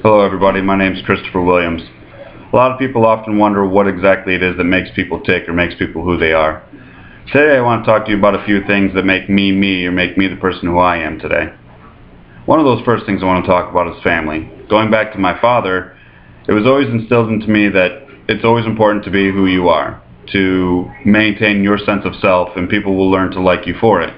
Hello everybody, my name is Christopher Williams. A lot of people often wonder what exactly it is that makes people tick or makes people who they are. Today I want to talk to you about a few things that make me me or make me the person who I am today. One of those first things I want to talk about is family. Going back to my father, it was always instilled into me that it's always important to be who you are, to maintain your sense of self, and people will learn to like you for it.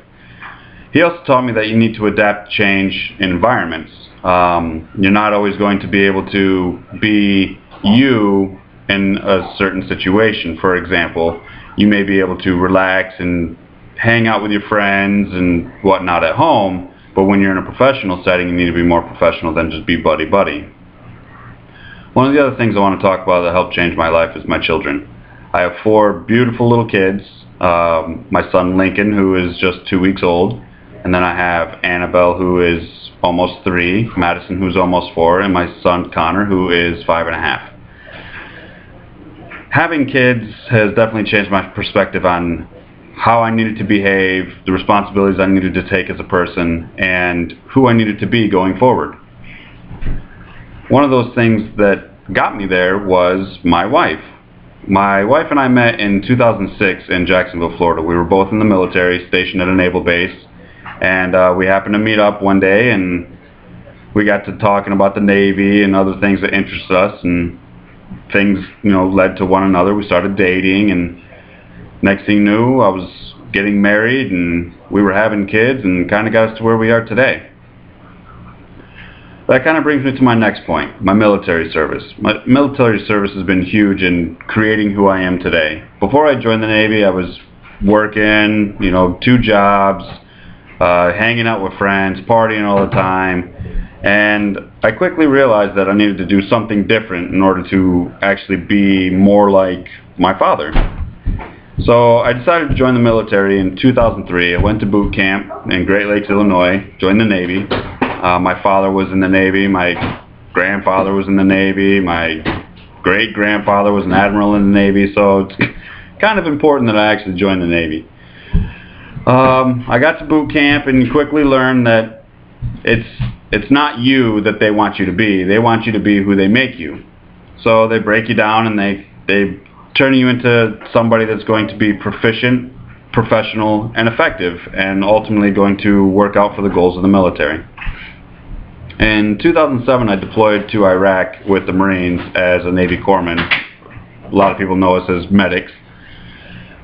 He also taught me that you need to adapt to change in environments. You're not always going to be able to be you in a certain situation. For example, you may be able to relax and hang out with your friends and whatnot at home, but when you're in a professional setting, you need to be more professional than just be buddy-buddy. One of the other things I want to talk about that helped change my life is my children. I have 4 beautiful little kids. My son Lincoln, who is just 2 weeks old, and then I have Annabelle, who is almost 3, Madison, who's almost 4, and my son Connor, who is 5.5. Having kids has definitely changed my perspective on how I needed to behave, the responsibilities I needed to take as a person, and who I needed to be going forward. One of those things that got me there was my wife. My wife and I met in 2006 in Jacksonville, Florida. We were both in the military, stationed at a naval base, and we happened to meet up one day, and we got to talking about the Navy and other things that interested us, and things, led to one another. We started dating, and next thing you knew, I was getting married, and we were having kids, and kind of got us to where we are today. That kind of brings me to my next point, my military service. My military service has been huge in creating who I am today. Before I joined the Navy, I was working, 2 jobs, hanging out with friends, partying all the time, and I quickly realized that I needed to do something different in order to actually be more like my father. So I decided to join the military in 2003. I went to boot camp in Great Lakes, Illinois, joined the Navy. My father was in the Navy, my grandfather was in the Navy, my great-grandfather was an admiral in the Navy, so it's kind of important that I actually joined the Navy. I got to boot camp and quickly learned that it's not you that they want you to be. They want you to be who they make you. So they break you down and they turn you into somebody that's going to be proficient, professional, and effective, and ultimately going to work out for the goals of the military. In 2007, I deployed to Iraq with the Marines as a Navy corpsman. A lot of people know us as medics.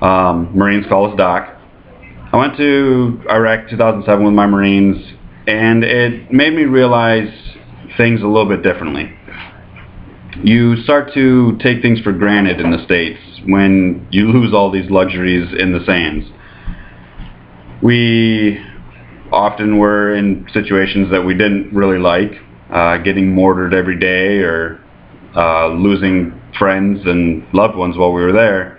Marines call us Doc. I went to Iraq 2007 with my Marines, and it made me realize things a little bit differently. You start to take things for granted in the States when you lose all these luxuries in the sands. We often were in situations that we didn't really like, getting mortared every day or losing friends and loved ones while we were there.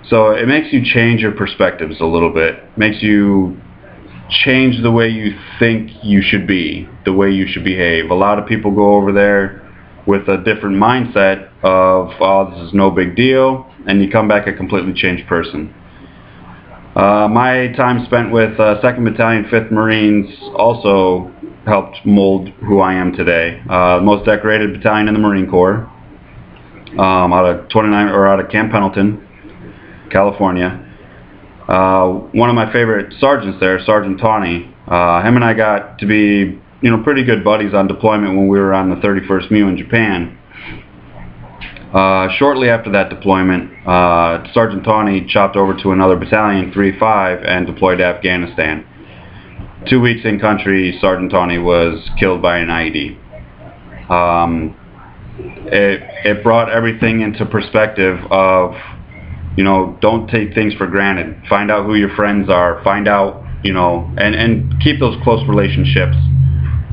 So it makes you change your perspectives a little bit. Makes you change the way you think you should be, the way you should behave. A lot of people go over there with a different mindset of, oh, this is no big deal, and you come back a completely changed person. My time spent with 2nd Battalion, 5th Marines also helped mold who I am today. The most decorated battalion in the Marine Corps, out of Camp Pendleton, California. One of my favorite sergeants there, Sergeant Tawney, him and I got to be, pretty good buddies on deployment when we were on the 31st MEU in Japan. Shortly after that deployment, Sergeant Tawney chopped over to another battalion, 3-5, and deployed to Afghanistan. 2 weeks in country, Sergeant Tawney was killed by an IED. It brought everything into perspective of, don't take things for granted. Find out who your friends are. Find out, and keep those close relationships.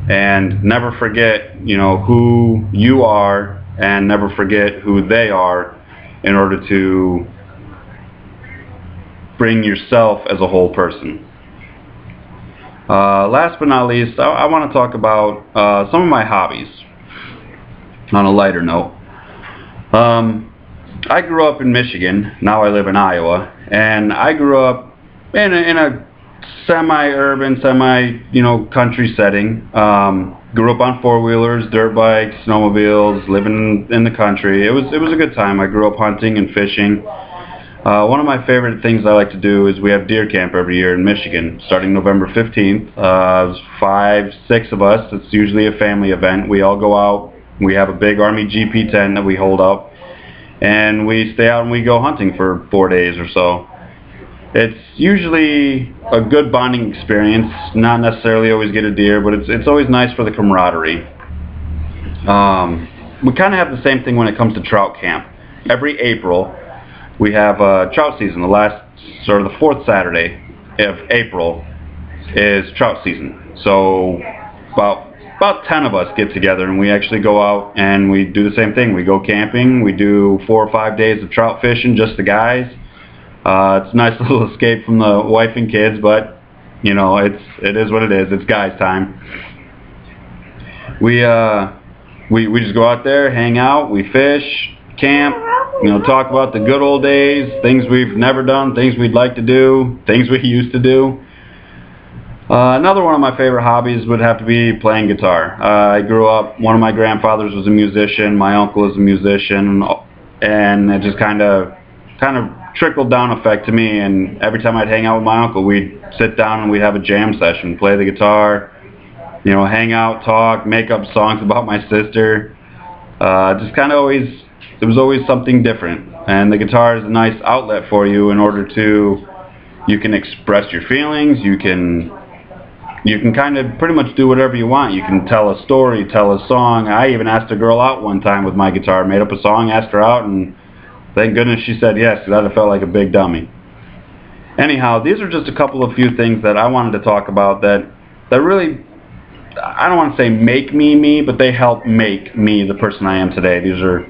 And never forget, who you are, and never forget who they are in order to bring yourself as a whole person. Last but not least, I want to talk about some of my hobbies on a lighter note. I grew up in Michigan. Now I live in Iowa, and I grew up in a semi-urban, country setting. grew up on four-wheelers, dirt bikes, snowmobiles, living in the country. It was a good time. I grew up hunting and fishing. One of my favorite things I like to do is we have deer camp every year in Michigan, starting November 15th. There's 5, 6 of us. It's usually a family event. We all go out. We have a big Army GP tent that we hold up, and we stay out and we go hunting for 4 days or so. It's usually a good bonding experience. Not necessarily always get a deer, but it's always nice for the camaraderie. We kind of have the same thing when it comes to trout camp. Every April, we have trout season. The last, sort of the 4th Saturday of April is trout season. So about 10 of us get together and we actually go out and we do the same thing. We go camping. We do 4 or 5 days of trout fishing, just the guys. It's a nice little escape from the wife and kids, but you know, it is what it is. It's guys time. We just go out there, hang out, we fish, camp, you know, talk about the good old days, things we've never done, things we'd like to do, things we used to do. Another one of my favorite hobbies would have to be playing guitar. I grew up, one of my grandfathers was a musician, my uncle is a musician, and it just kind of trickled down effect to me, and every time I'd hang out with my uncle, we'd sit down and we'd have a jam session, play the guitar, you know, hang out, talk, make up songs about my sister. Just kind of always, it was always something different, and the guitar is a nice outlet for you in order to, you can express your feelings, you can kind of pretty much do whatever you want. You can tell a story, tell a song. I even asked a girl out one time with my guitar, made up a song, asked her out, and thank goodness she said yes, because I'd have felt like a big dummy. Anyhow, these are just a couple of few things that I wanted to talk about that really, I don't want to say make me me, but they help make me the person I am today. These are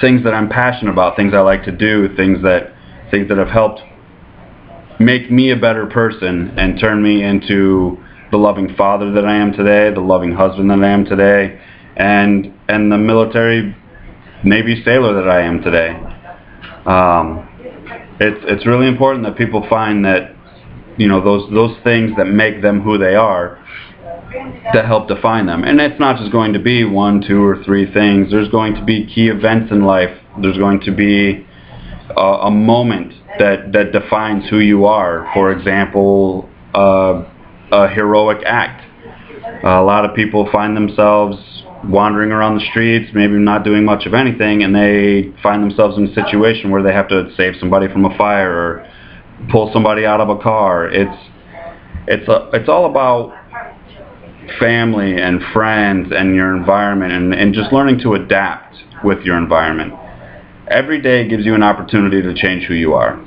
things that I'm passionate about, things I like to do, things that have helped make me a better person and turn me into the loving father that I am today, the loving husband that I am today, and the military Navy sailor that I am today. It's really important that people find that, you know, those things that make them who they are, that help define them. And it's not just going to be 1, 2, or 3 things. There's going to be key events in life. There's going to be a moment that defines who you are. For example, a heroic act. A lot of people find themselves wandering around the streets, maybe not doing much of anything, and they find themselves in a situation where they have to save somebody from a fire or pull somebody out of a car. It's all about family and friends and your environment, and just learning to adapt with your environment. Every day gives you an opportunity to change who you are.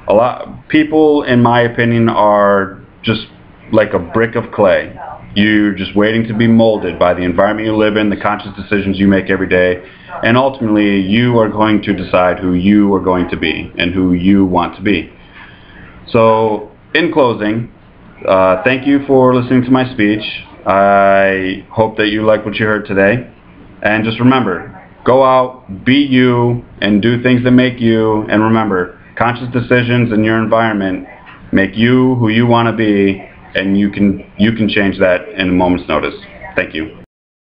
A lot people, in my opinion, are just like a brick of clay. You're just waiting to be molded by the environment you live in, the conscious decisions you make every day, and ultimately you are going to decide who you are going to be and who you want to be. So, in closing, thank you for listening to my speech. I hope that you like what you heard today. And just remember, go out, be you, and do things that make you. And remember, conscious decisions in your environment make you who you want to be, and you can change that in a moment's notice. Thank you.